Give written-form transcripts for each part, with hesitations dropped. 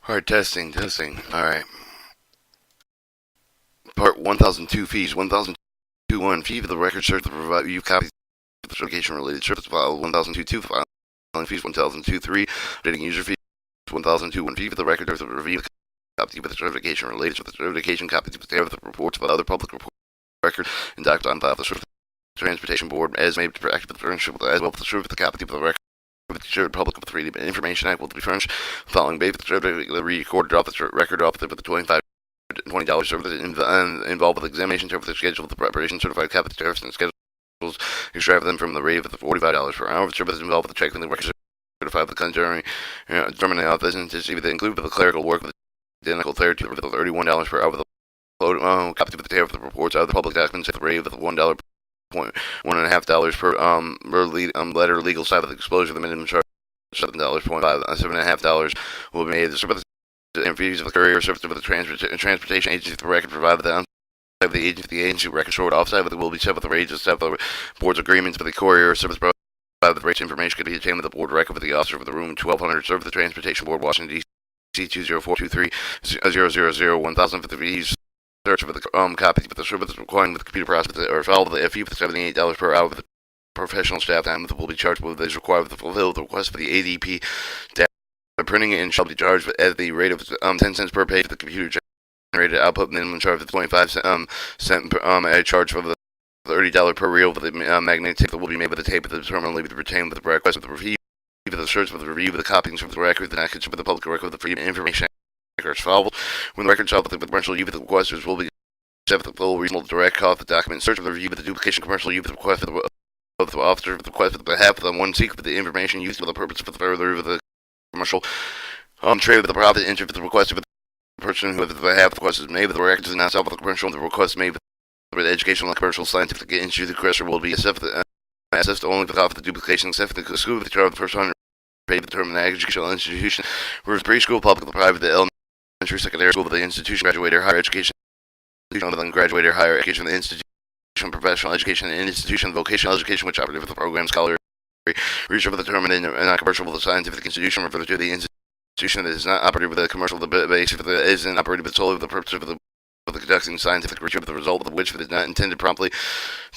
Alright, testing. Alright. Part 1002 fees. 1002-1 fee for the record search to provide you copies of the certification related service file. 1002-2 filing fees. 1002-3 updating user fees. 1002-1 fee for the record search to review copies of the certification related to the certification copies of the reports of other public report record and docs on file of the Transportation Board as may be practiced with the furniture as well as the service of the copy of the record. With the shared public with the Freedom of Information Act will be furnished following base the recorded off the record off with the $20 service involved with examination service schedule, the preparation certified copy of tariffs and schedules extract them from the rate of the $45 per hour. The service involved with the checking the record certified with the country determining office and to see that include the clerical work with identical clarity with the $31 per hour with the copy of the tariff of the reports out of the public documents at the rate of the $1.5 per letter legal side of the exposure. The minimum charge $7.5 will be made. The fees of the courier service of the transportation agency the record provided the agency record short offsite with will be set with the rates set the board's agreements for the courier service provided the rates information could be obtained with the board record with the officer for the room 1200 serve the Transportation Board Washington DC 20423-000-1000 for the fees search for the copies of the service requiring with the computer process or follow the fee for the $78 per hour with the professional staff time that will be charged with is required to fulfill the request for the ADP printing it and shall be charged at the rate of 10 cents per page for the computer generated output minimum charge of 25 cent per charge for the $30 per reel for the magnetic tape that will be made with the tape of the terminal will be retained with the request of the review for the search for the review of the copies of the record the package for the public record with the Freedom of Information records filed when the record shall with the commercial use of the requesters will be set for the full reasonable direct copy of the document search for the review of the duplication commercial use of the request for the officer of the request for the behalf of the one seek for the information used for the purpose for the further of the commercial trade with the profit entered for the request of the person who, with the behalf of the request is made with the records and not self with the commercial, the request made with the educational and commercial scientific institute, the requester will be assessed only for the cost of the duplication, except for the school of the charge of the first 100 paid the term in the educational institution, whereas preschool, public, the private, the elementary, secondary school, the institution, graduate or higher education, other than graduate or higher education, the institution, professional education, and institution, vocational education, which operated with the program, scholarly, research for the term and not commercial with the scientific institution, referred to the institution that is not operated with a commercial base if it isn't operated with solely with the purpose of the conducting scientific research with the result of which it is not intended promptly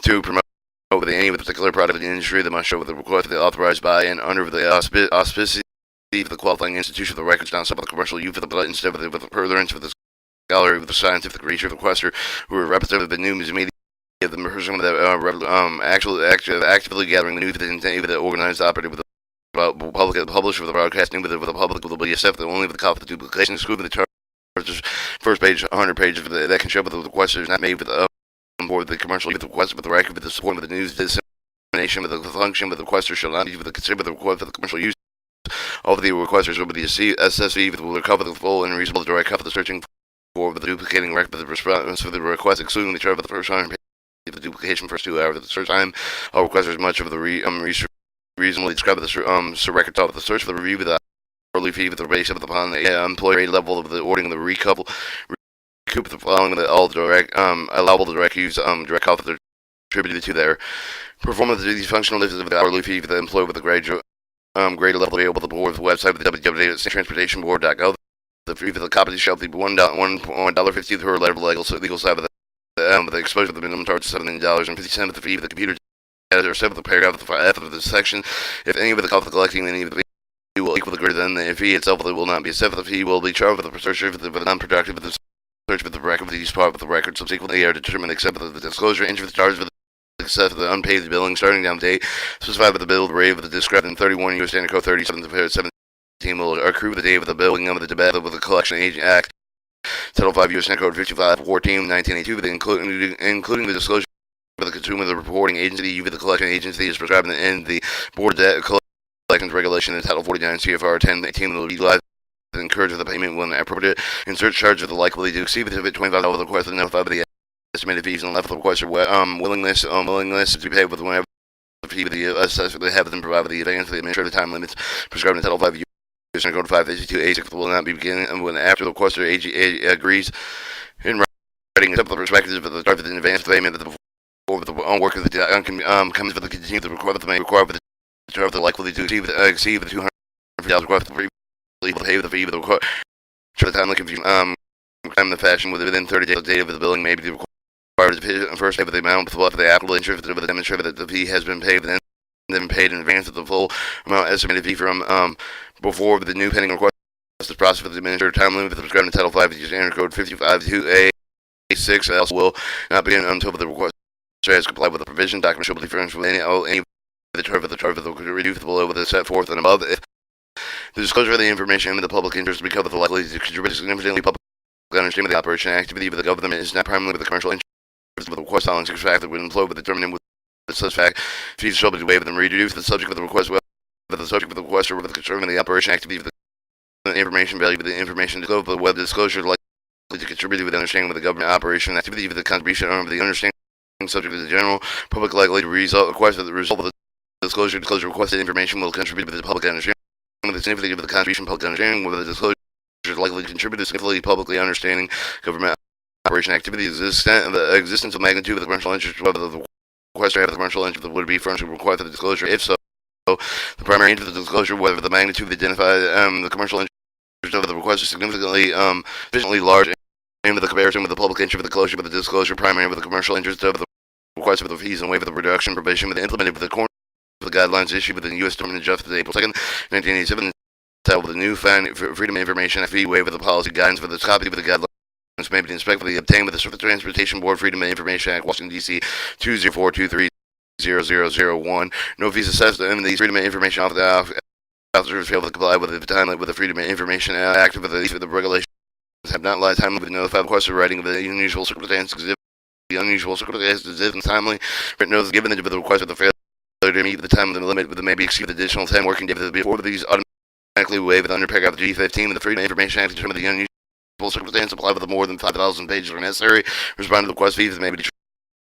to promote with any particular product of the industry that must show with the request of the authorized by and under the auspices of the qualifying institution of the records not sub the commercial use of the instead of the furtherance of the scholarly with the scientific research requester who are representative of the news media the person that actively gathering the news that intended the organized operated with the public publisher of the broadcasting with the public will be accepted only with the copy of the duplication excluding the charges first page 100 pages that can show that the requester is not made with the board the commercial use of the request with the record with the support of the news dissemination with the function with the requester shall not be with the consider the request for the commercial use of the requesters will be the SSV will recover the full and reasonable direct copy of the searching for the duplicating record of the response for the request excluding the charge of the first 100 pages of the duplication first 2 hours of the search time all requesters much of the research reasonably describe the record top of the search for the review of the hourly fee with the base of upon the employee level of the ordering of the recoup the following the all direct allowable direct use direct cost that are attributed to their performance of these functional lifts of the hourly fee for the employee with the graduate grade level available at the board of the website with the www.transportationboard.gov. The fee for the copy shall be $1.50 per legal side of the exposure of the minimum charge of $17.50 with the fee for the computer or 7th paragraph of the section. If any of the cost of collecting any of the fee will equal the greater than the fee itself, it will not be a 7th fee will be charged with the search for the non-productive of the search for the record of these part of the record subsequently are determined except for the disclosure entry for the charge for the except for the unpaid billing starting down date specified by the bill rate of the described in 31 U.S. Standard Code 37 to 17 will accrue the date of the billing of the tobacco with the Collection Agent Act Title 5 U.S. Standard Code 5514 1982 including the disclosure for the consumer, the reporting agency, the collection agency is prescribed in the Board of Collections Regulation in Title 49 CFR 1018 will utilize and encourage the payment when appropriate. Insert charge of the likely to exceed the $25 request and notify the estimated fees and left the requester willingness to pay with whenever the fee of the assessment they have them provide the advance of the administrative time limits prescribed in Title 5 U.S. Code 552A6 will not be beginning when after the requester agrees in writing except for the perspective of the start of the advance payment that the the work of the comes for the continue the requirement may require for the charge of the likely to exceed the $200 request to pay the fee of the for the timely confusion, time the fashion within 30 days of the date of the billing may be required to first pay for the amount of the applicable interest of the demonstrator that the fee has been paid, and then paid in advance of the full amount estimated fee from before the new pending request. The process of the administrator time limit for the prescribed in Title 5 is standard code 552A6 else will not begin until the request has complied with the provision. Document shall be furnished with any of the charge of the reduced below with the set forth and above. If the disclosure of the information in the public interest will be covered the likely to contribute significantly public understanding of the operation and activity of the government is not primarily with the commercial interest of the request following such fact that would employ with determining with such fact fees shall be waived and reduced. The subject of the request, whether the subject of the request or with the concern of the operation activity of the information value of the information disclosed, but whether the disclosure is likely to contribute with the understanding of the government operation and activity of the contribution of the understanding subject of the general public likely to result of the result of the disclosure requested information will contribute to the public understanding of the significance of the contribution public understanding, whether the disclosure is likely to contribute to significantly publicly understanding government operation activity, the existence of magnitude of the commercial interest, whether the requester have the commercial interest would be furnished to require the disclosure. If so, the primary interest of the disclosure, whether the magnitude of the identified the commercial interest of the request is significantly sufficiently large into the comparison with the public interest of the disclosure, but the disclosure primary with the commercial interest of the request for the fees and waiver of the reduction provision with the implemented with the core of the guidelines issued within the U.S. Department of Justice April 2nd, 1987, titled the new Freedom of Information Fee Waiver the policy guidance for the copy of the guidelines may be inspected obtained with the Surface Transportation Board Freedom of Information Act, Washington, D.C. 204230001. No fees assessed in the Freedom of Information officers fail to comply with the time with the Freedom of Information Act with the regulations have not lied timely with notified request of writing of the unusual circumstances the unusual circumstances and timely written notice given the request of the failure to meet the time limit with the may be exceeded additional 10 working days before these automatically waived under paragraph G15 of the Freedom of Information Act to determine the unusual circumstance apply with more than 5,000 pages are necessary. Respond to the request fees may be charged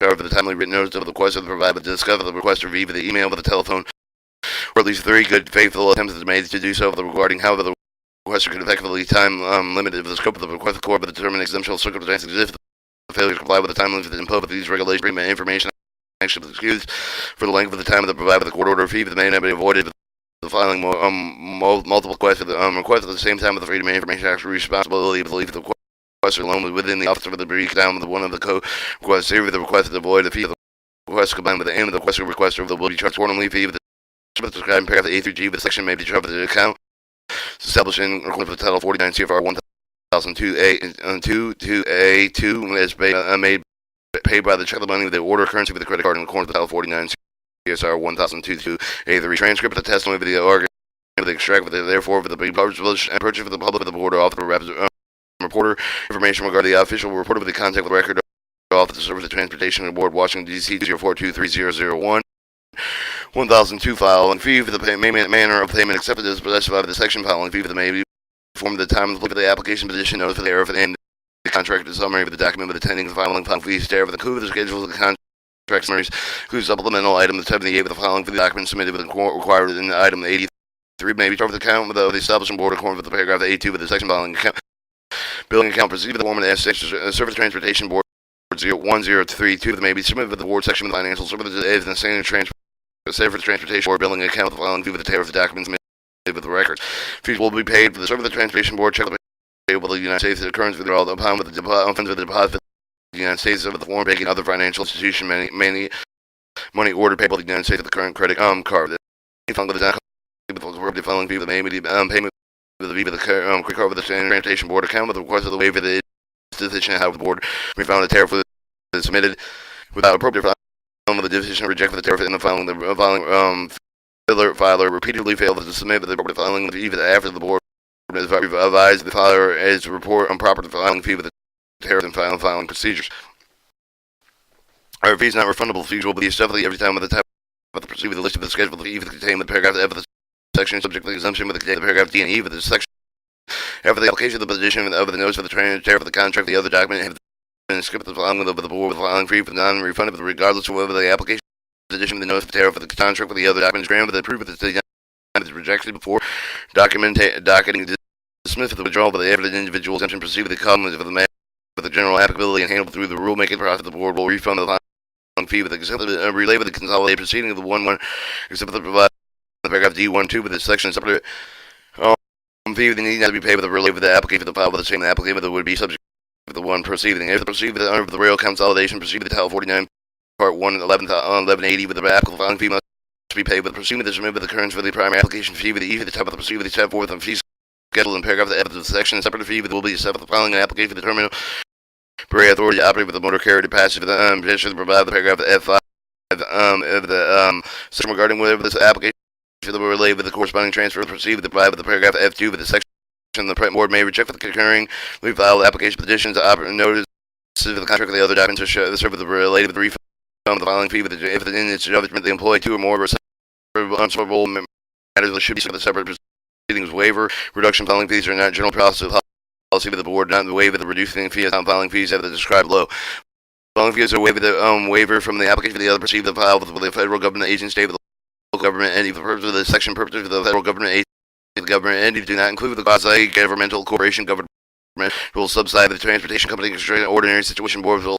for the timely written notice of the request of the provider to discover the request or via the email, with the telephone, or at least 3 good faithful attempts made to do so regarding how the requester could effectively time limited the scope of the request of the court, but determine exemptional circumstances if the failure to comply with the time limit imposed with these regulations. Freedom of Information Act is excused for the length of the time of the provider the court order fee that may not be avoided. The filing multiple requests at the same time with the Freedom of Information Act responsibility to leave the requester alone within the office of the brief down with one of the co-requests here the request to avoid the fee of the request combined with the end of the requester will be charged quarterly fee with the described in paragraph A through G, but the section may be charged with the account establishing according to the Title 49 CFR 1002A2 as paid by the check of the money with the order currency with the credit card in accordance with Title 49 CSR 1002A3 transcript of the testimony of the argument of the extract with the therefore for the published and purchased for the public with the board or author reporter information regarding the official reporter with the contact with the record office of the Surface Transportation Board, Washington, D.C. 0423001. 1002 file and fee for the manner of payment accepted as specified by the section filing fee for the may be performed at the time of the application position notice for the error for the end the contract the summary of the document with attending the filing fee stare for the coup of the schedule of the contract summaries whose supplemental item the 78 with the filing for the document submitted with the required in item 83 may be charged with the account with the establishment board according with the paragraph 82 with the section filing account billing account proceed with the form of the Surface Transportation Board 1032 that may be submitted with the board section of the financial services as the standard Surface Transportation Board billing account with the filing fee with the tariff of the documents made with the records. Fees will be paid for the Surface Transportation Board check payable to the United States that occurs with all upon with the funds with the deposit the United States of the foreign banking other financial institution money money order payable to the United States of the current credit card. The filing fee with the payment with the fee with the credit card with the Standard Transportation Board account with the request of the waiver the decision how the board we found the tariff was submitted without appropriate filing with the decision rejected the tariff in the filing filer repeatedly failed to submit the appropriate filing with even after the board advised the filer as to report on proper filing fee with the tariff and filing procedures. Our fees not refundable. Fees will be separately every time with the type of the proceed with the list of the schedule of the fee contained with the paragraph F of the section subject to the exemption with the paragraph D and E of the section. After the application of the position of the notice for the tariff of the contract, the other document have been skipped the filing of the board with the filing fee for non-refundable regardless of whether the application position of the notice of the tariff of the contract with the other document is granted with the proof of the is rejected before docketing dismissed with the withdrawal of the evident individual exemption proceed with the common of the matter with the general applicability and handled through the rulemaking process. The board will refund the filing fee with the relay with the consolidated proceeding of the 1-1 except for the provide the paragraph D1-2 with the section separate fee that need not be paid with the relay with the application of the file with the same application that would be subject to the one proceeding. If the proceeding under the rail consolidation proceed with the Title 49 Part 1 1180 with the applicable filing fee must be paid with the proceeding that submitted with the currents for the primary application fee with the E for the type of the proceeding with the set forth and fees scheduled in paragraph F of the section. Separate fee will be set for the filing and application for the terminal per authority to operate with the motor carrier to pass for the petition to provide the paragraph F5 of the section regarding whatever this application for the relay with the corresponding transfer proceed with the provide with the paragraph F2 with the section. The print board may reject for the concurring. We file application petitions to operate notice of the contract of the other documents to show the serve with the related with the refund of the filing fee with the if in its judgment the employee two or more unswervable matters should be the separate proceedings waiver reduction filing fees are not general process policy of the board not the waiver the reducing fees on filing fees as described below. Filing fees are waived the waiver from the application for the other proceed the file with the federal government agent state with the local government and for purpose of the section purpose of the federal government agent. The government entities do not include the quasi-governmental corporation government will subside the transportation company ordinary situation board will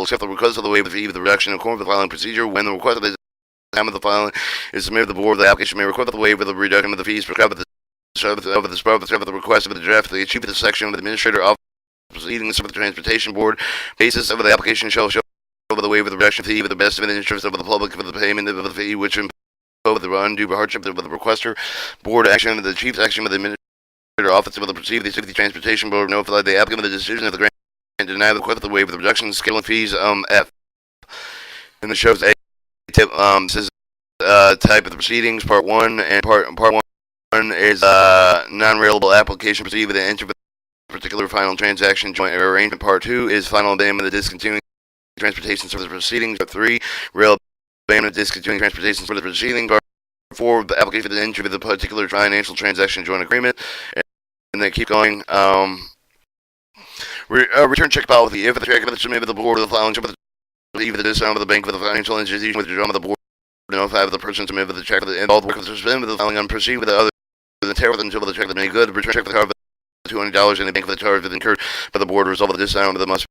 accept the request of the waiver fee of the reduction in accordance with the filing procedure when the request of the time of the filing is submitted to the board. The application may request the waiver of the reduction of the fees prescribed with the request of the draft the chief of the section of the administrator office proceedings of the transportation board basis of the application shall show the waiver of the reduction fee with the best of the interest of the public for the payment of the fee which with the undue hardship of the requester. Board action of the chief's action of the administrator office of the proceed the safety transportation board notify the applicant of the decision of the grant and deny the request of the waiver of the reduction scale and fees F. And the shows A tip says type of the proceedings part 1 and part 1 is non-railable application proceed with the entry of a particular final transaction joint arrangement. Part 2 is final abandonment of the discontinuing transportation service proceedings. Part 3 rail abandonment of discontinuing transportation for the proceeding. Part 4 the application for the entry of the particular financial transaction joint agreement. And then keep going. Return check policy. If the check of the submitted to the board of the filing with the discount of the bank with the financial institution with the drum of the board notify the person submitted the check and all the work of the suspended with the filing and proceed with the other the tariff until the check that made good. Return check for the card of $200 in the bank for the charge that incurred by the board resolve of the discount of the must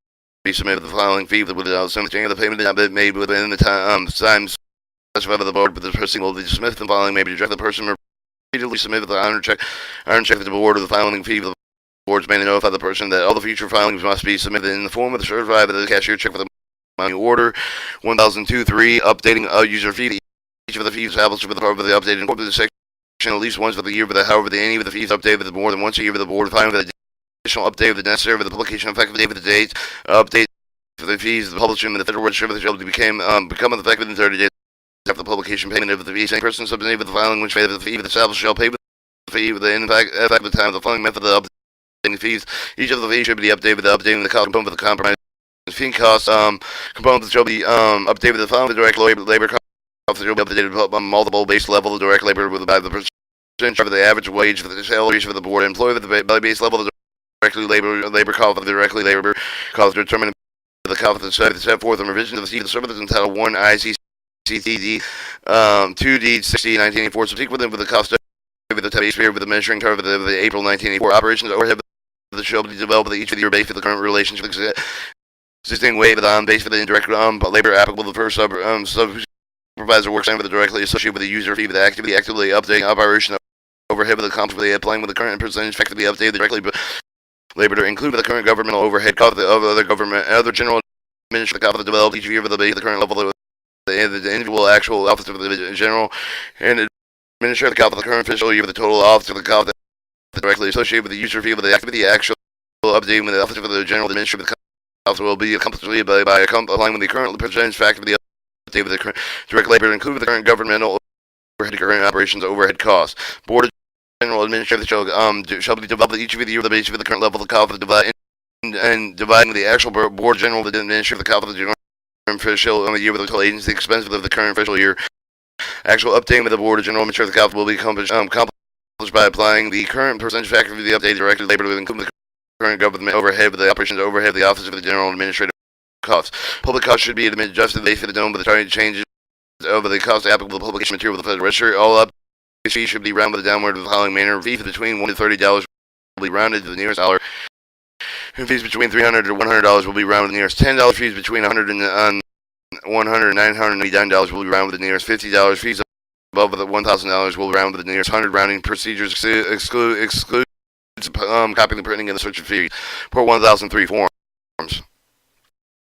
be submitted the filing fee without some change of the payment not made within the time specified by the board, but the person will be dismissed. The filing may be rejected. The person repeatedly submitted the iron check that the board of the filing fee. The boards may notify the person that all the future filings must be submitted in the form of the certified by the cashier check for the money order. 1002-3 updating a user fee. Each of the fees established with the part of the updated incorporated section at least once for the year, but however any of the fees updated more than once a year with the board filing for the additional update of the necessary for the publication effective date of the date update for the fees the publishing in the Federal Register of the shall become effective in 30 days after the publication. Payment of the fees any person submitted with the filing which paid the fee of the established shall pay with the fee with the effective time of the filing method of updating the fees. Each of the fees should be updated with the updating the cost component of the compromise fee cost components shall be updated with the filing of the direct labor cost shall be updated on multiple base level of direct labor with the percentage of the average wage for the salaries for the board employee with the base level of the directly labor cost of the directly labor cost determined the cost of the set forth and revision of the fee of the services in Title 1 ICCTD 2D 60 1984 subsequent with the cost of the base fee with the measuring curve of the April 1984 operations overhead the shall be developed with each of the year base for the current relationship existing wave of the on base for the indirect labor applicable to the first supervisor works with the directly associated with the user fee with the actively updating operation overhead with the comps with the applying with the current percentage effectively updated directly labor to include the current governmental overhead cost of other government other general administrative cost developed each year with the base the current level of the individual actual office of the general and administrative cost of the current fiscal year with the total office of the cost directly associated with the user fee with the activity actual updating with the office of the general administrative cost will be accomplished by applying with the current percentage factor of the update with the current direct labor include with the current governmental overhead current operations overhead costs. Board of General Administrative shall be developed each of the year with the base of the current level of the cost and dividing the actual board general the administrative the cost of the general official on the year with the total agency expense of the current official year. Actual updating with the board of general administrative cost will be accomplished by applying the current percentage factor of the updated directed labor to include the current government overhead with the operations overhead of the office of the general administrative costs. Public costs should be adjusted based for the dome with the target changes over the cost applicable to publication material with the Federal Register. All up fees should be rounded downward in the following manner. Fees between $1 to $30 will be rounded to the nearest dollar. And fees between $300 to $100 will be rounded to the nearest $10. Fees between $100 and $999 will be rounded to the nearest $50. Fees above the $1,000 will be rounded to the nearest 100. Rounding procedures exclude copying the printing and the search of fees. Port 1003 forms.